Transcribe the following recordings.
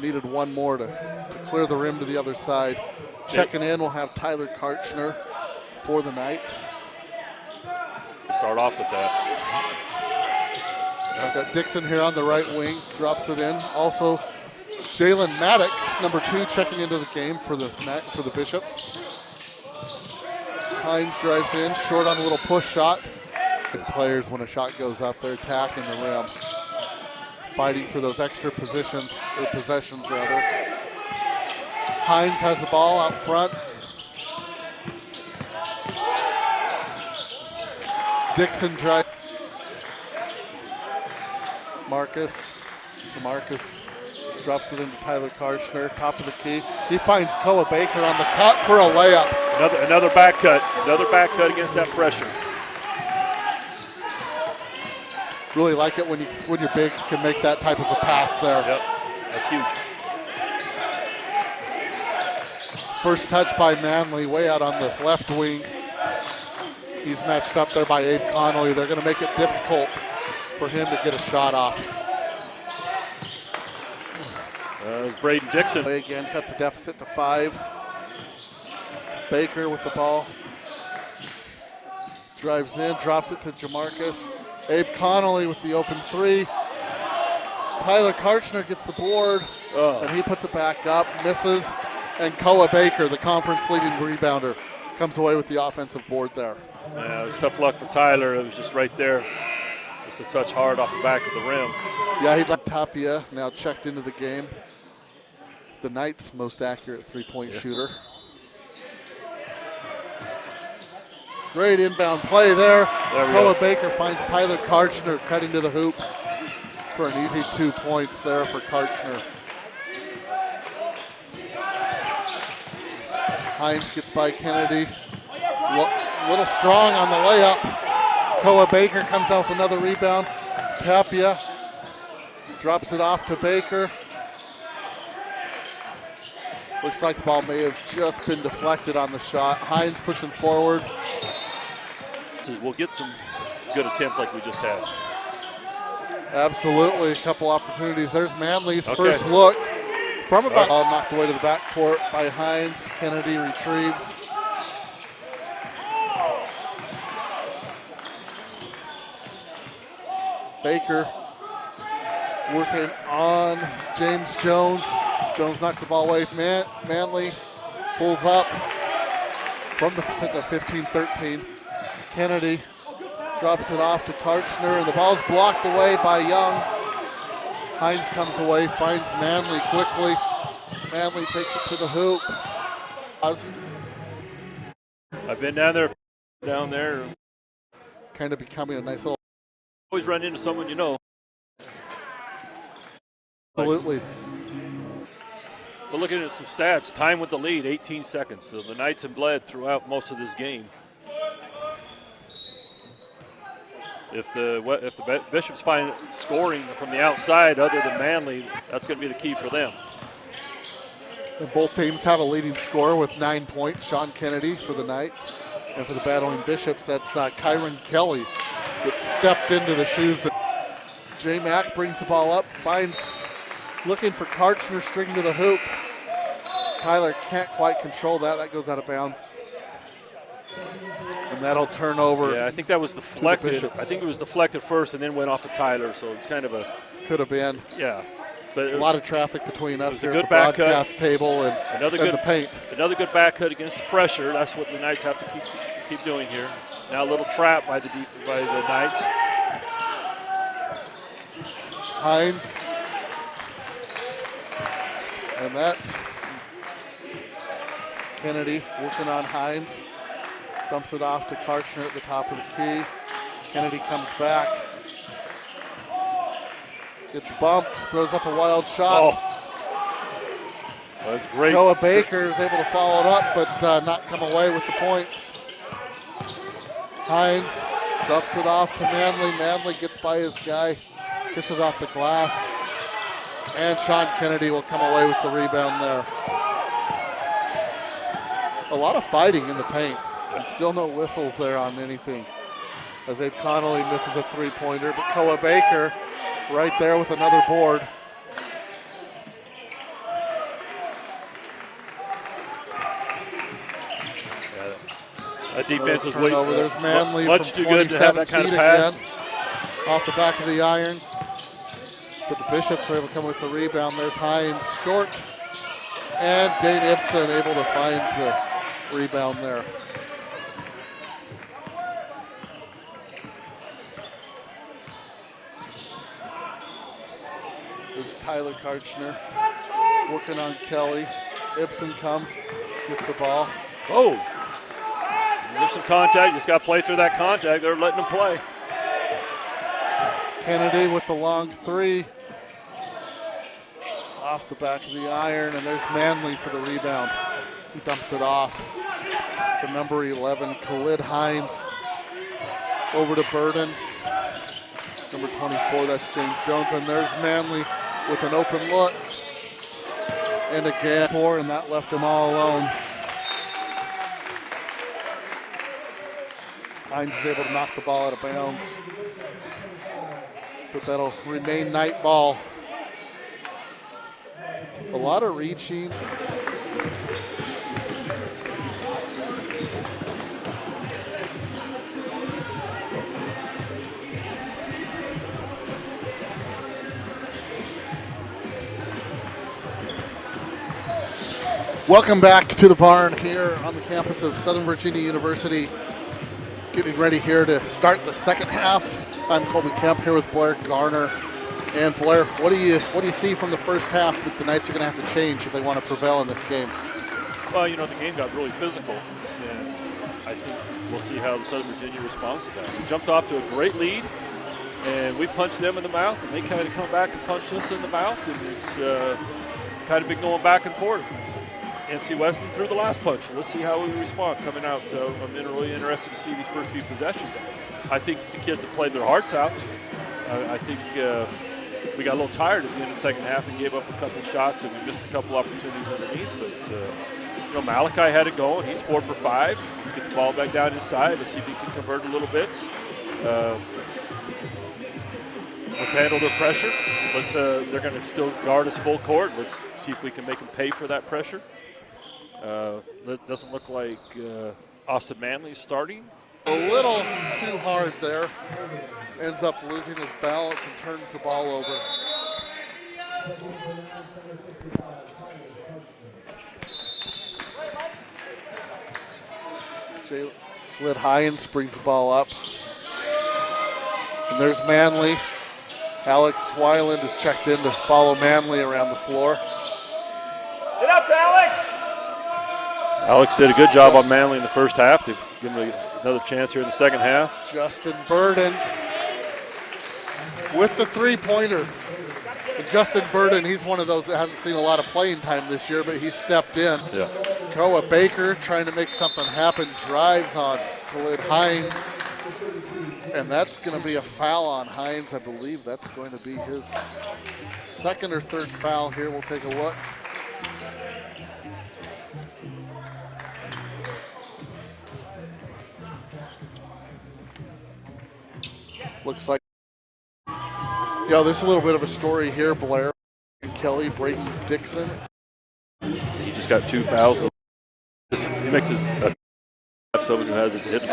needed one more to clear the rim to the other side. Checking in, we'll have Tyler Kartchner for the Knights. Start off with that. I've got Dixon here on the right wing, drops it in. Also, Jalen Maddox, number 2, checking into the game for the Bishops. Hines drives in, short on a little push shot. If players, when a shot goes up, they're attacking the rim, fighting for those extra possessions rather. Hines has the ball out front. Dixon drive. Jamarcus drops it into Tyler Kartchner, top of the key. He finds Koa Baker on the cut for a layup. Another back cut against that pressure. Really like it when your bigs can make that type of a pass there. Yep, that's huge. First touch by Manley, way out on the left wing. He's matched up there by Abe Connolly. They're going to make it difficult for him to get a shot off. It's Braden Dixon. Again, cuts the deficit to 5. Baker with the ball. Drives in, drops it to Jamarcus. Abe Connolly with the open 3. Tyler Kartchner gets the board, and he puts it back up, misses. And Koa Baker, the conference leading rebounder, comes away with the offensive board there. Yeah, it was tough luck for Tyler. It was just right there. Just a touch hard off the back of the rim. Yeah, he'd like Tapia now checked into the game. The Knights' most accurate three-point shooter. Great inbound play there. Koa Baker finds Tyler Kartchner cutting to the hoop for an easy 2 points there for Kartchner. Hines gets by Kennedy. Little strong on the layup. Koa Baker comes out with another rebound. Tapia drops it off to Baker. Looks like the ball may have just been deflected on the shot. Hines pushing forward. We'll get some good attempts like we just had. Absolutely, a couple opportunities. There's Manley's first look from about knocked away to the backcourt by Hines. Kennedy retrieves. Baker working on James Jones. Jones knocks the ball away. Manley pulls up from the 15-13. Kennedy drops it off to Kartchner, and the ball's blocked away by Young. Hines comes away, finds Manley quickly. Manley takes it to the hoop. I've been down there. Kind of becoming a nice little. Always run into someone you know. Absolutely. We're looking at some stats. Time with the lead, 18 seconds. So the Knights have bled throughout most of this game. If the Bishops find scoring from the outside other than Manley, that's going to be the key for them. And both teams have a leading scorer with 9 points. Sean Kennedy for the Knights. And for the battling Bishops, that's Kyron Kelly that stepped into the shoes. J. Mack brings the ball up, looking for Kartchner, stringing to the hoop. Tyler can't quite control that. That goes out of bounds. And that'll turn over. Yeah, I think that was deflected. I think it was deflected first and then went off to Tyler. So it's kind of a. Could have been. Yeah. But a lot of traffic between us here at the broadcast table and the paint. Another good back cut against the pressure. That's what the Knights have to keep doing here. Now a little trap by the Knights. Hines. And that. Kennedy working on Hines. Dumps it off to Kartchner at the top of the key. Kennedy comes back. Gets bumped, throws up a wild shot. That's great. Koa Baker is able to follow it up, but not come away with the points. Hines dumps it off to Manley. Manley gets by his guy, gets it off the glass. And Sean Kennedy will come away with the rebound there. A lot of fighting in the paint. And still no whistles there on anything. As Abe Connolly misses a three-pointer, but Koa Baker right there with another board. That defense was turnover. There's Manley much from too good to have that kind of pass. Again, off the back of the iron. But the Bishops are able to come with the rebound. There's Hines short. And Dane Ibsen able to find the rebound there. This is Tyler Kartchner working on Kelly. Ibsen comes, gets the ball. Oh, there's some contact. You just got to play through that contact. They're letting them play. Kennedy with the long three. Off the back of the iron, and there's Manley for the rebound. He dumps it off to number 11, Khalid Hines. Over to Burden. Number 24, that's James Jones. And there's Manley with an open look. And again, and that left him all alone. Hines is able to knock the ball out of bounds. But that'll remain night ball. A lot of reaching. Welcome back to the barn here on the campus of Southern Virginia University. Getting ready here to start the second half. I'm Colby Kemp here with Blair Garner. And Blair, what do you see from the first half that the Knights are going to have to change if they want to prevail in this game? Well, you know, the game got really physical, and I think we'll see how the Southern Virginia responds to that. We jumped off to a great lead, and we punched them in the mouth, and they kind of come back and punch us in the mouth, and it's kind of been going back and forth. NC Wesleyan threw the last punch. Let's see how we respond coming out. I'm really interested to see these first few possessions. I think the kids have played their hearts out. I think we got a little tired at the end of the second half and gave up a couple shots, and we missed a couple opportunities underneath. But you know, Malachi had it going. He's 4 for 5. Let's get the ball back down inside. Let's see if he can convert a little bit. Let's handle their pressure. They're going to still guard us full court. Let's see if we can make them pay for that pressure. It doesn't look like Austin Manley is starting. A little too hard there. Ends up losing his balance and turns the ball over. Khalid Hines brings the ball up. And there's Manley. Alex Weiland is checked in to follow Manley around the floor. Get up, Alex! Alex did a good job on Manley in the first half. They've given him another chance here in the second half. Justin Burden with the three-pointer. And Justin Burden, he's one of those that hasn't seen a lot of playing time this year, but he stepped in. Yeah. Koa Baker trying to make something happen, drives on Khalid Hines. And that's going to be a foul on Hines. I believe that's going to be his second or third foul here. We'll take a look. Looks like, this is a little bit of a story here. Blair, Kelly, Brayden Dixon. He just got 2 fouls. He makes his someone who hasn't hit a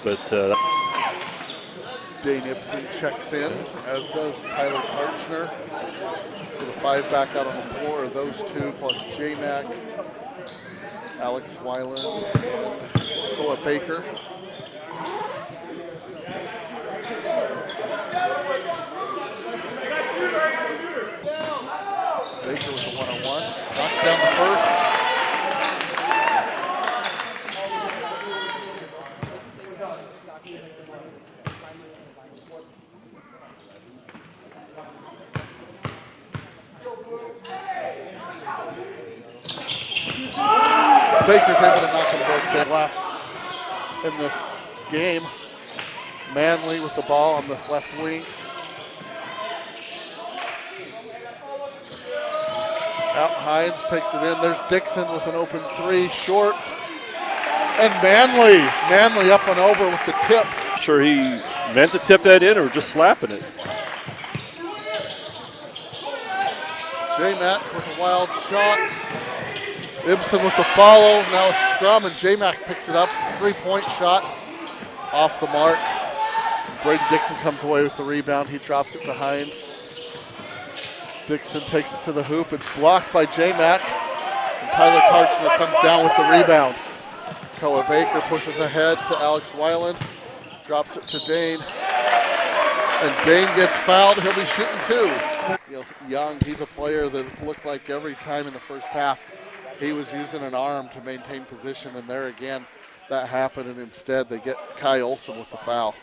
3, but Dane Ibsen checks in, as does Tyler Kartchner. So the 5 back out on the floor are those 2 plus J-Mac, Alex Weiland, and Koa Baker. Baker with the one-on-one. Knocks down the first. Baker's able to knock them both dead left in this game. Manley with the ball on the left wing. Out Hines takes it in. There's Dixon with an open 3, short. And Manley up and over with the tip. Sure he meant to tip that in or just slapping it. J-Mac with a wild shot. Ibsen with the follow. Now a scrum, and J-Mac picks it up. 3-point shot off the mark. Braden Dixon comes away with the rebound. He drops it to Hines. Dixon takes it to the hoop. It's blocked by J-Mac. And Tyler Kartchner comes down with the rebound. Koa Baker pushes ahead to Alex Weiland. Drops it to Dane. And Dane gets fouled. He'll be shooting two. You know, Young, he's a player that looked like every time in the first half he was using an arm to maintain position, and there again that happened, and instead they get Kai Olsen with the foul.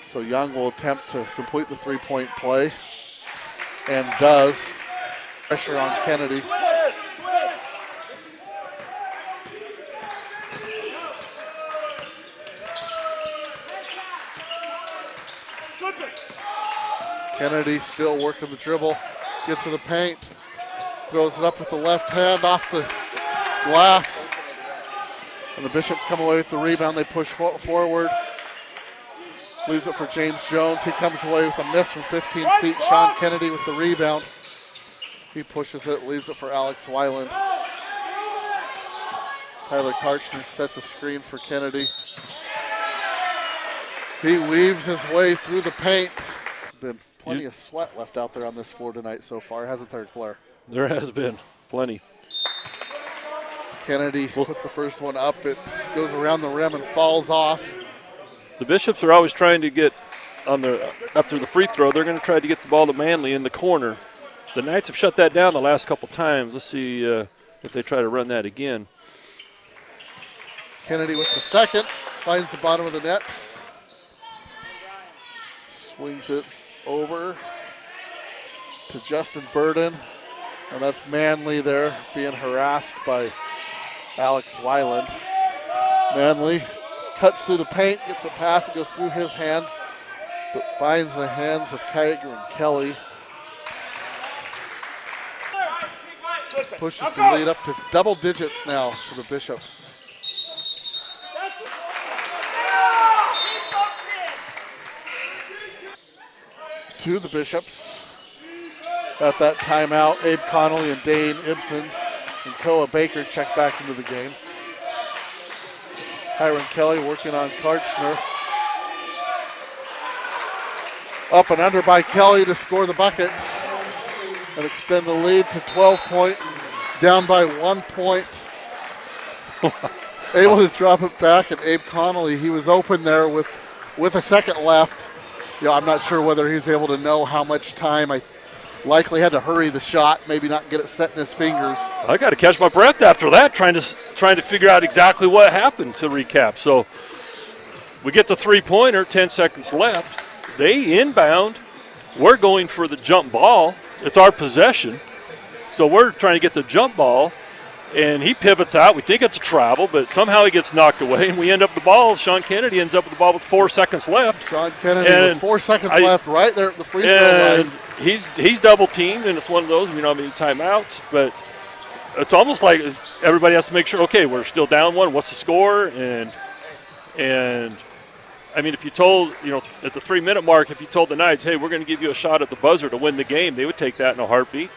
So Young will attempt to complete the 3-point play and does. Pressure on Kennedy. Kennedy still working the dribble, gets to the paint, throws it up with the left hand off the glass. And the Bishops come away with the rebound. They push forward. Leaves it for James Jones. He comes away with a miss from 15 feet. Sean Kennedy with the rebound. He pushes it, leaves it for Alex Weiland. Tyler Kartchner sets a screen for Kennedy. He weaves his way through the paint. There's been plenty of sweat left out there on this floor tonight so far, hasn't there, Claire? There has been plenty. Kennedy puts the first one up. It goes around the rim and falls off. The Bishops are always trying to get on the after the free throw. They're going to try to get the ball to Manley in the corner. The Knights have shut that down the last couple times. Let's see if they try to run that again. Kennedy with the second, finds the bottom of the net. Swings it over to Justin Burden. And that's Manley there being harassed by Alex Weiland. Manley cuts through the paint, gets a pass, it goes through his hands, but finds the hands of Kyger and Kelly. Pushes the lead up to double digits now for the Bishops. To the Bishops. At that timeout, Abe Connolly and Dane Ibsen and Koa Baker check back into the game. Kyron Kelly working on Kartchner. Up and under by Kelly to score the bucket and extend the lead to 12-point, down by 1 point. Able to drop it back, and Abe Connolly, he was open there with a second left. You know, I'm not sure whether he's able to know how much time. I likely had to hurry the shot, maybe not get it set in his fingers. I got to catch my breath after that, trying to figure out exactly what happened to recap. So we get the three-pointer, 10 seconds left. They inbound. We're going for the jump ball. It's our possession. So we're trying to get the jump ball, and he pivots out. We think it's a travel, but somehow he gets knocked away, and we end up with the ball. Sean Kennedy ends up with the ball with 4 seconds left. Sean Kennedy with 4 seconds left right there at the free throw line. He's double teamed, and it's one of those. We don't have any timeouts, but it's almost like everybody has to make sure. Okay, we're still down one. What's the score? And I mean, if you told at the 3-minute mark, if you told the Knights, hey, we're going to give you a shot at the buzzer to win the game, they would take that in a heartbeat.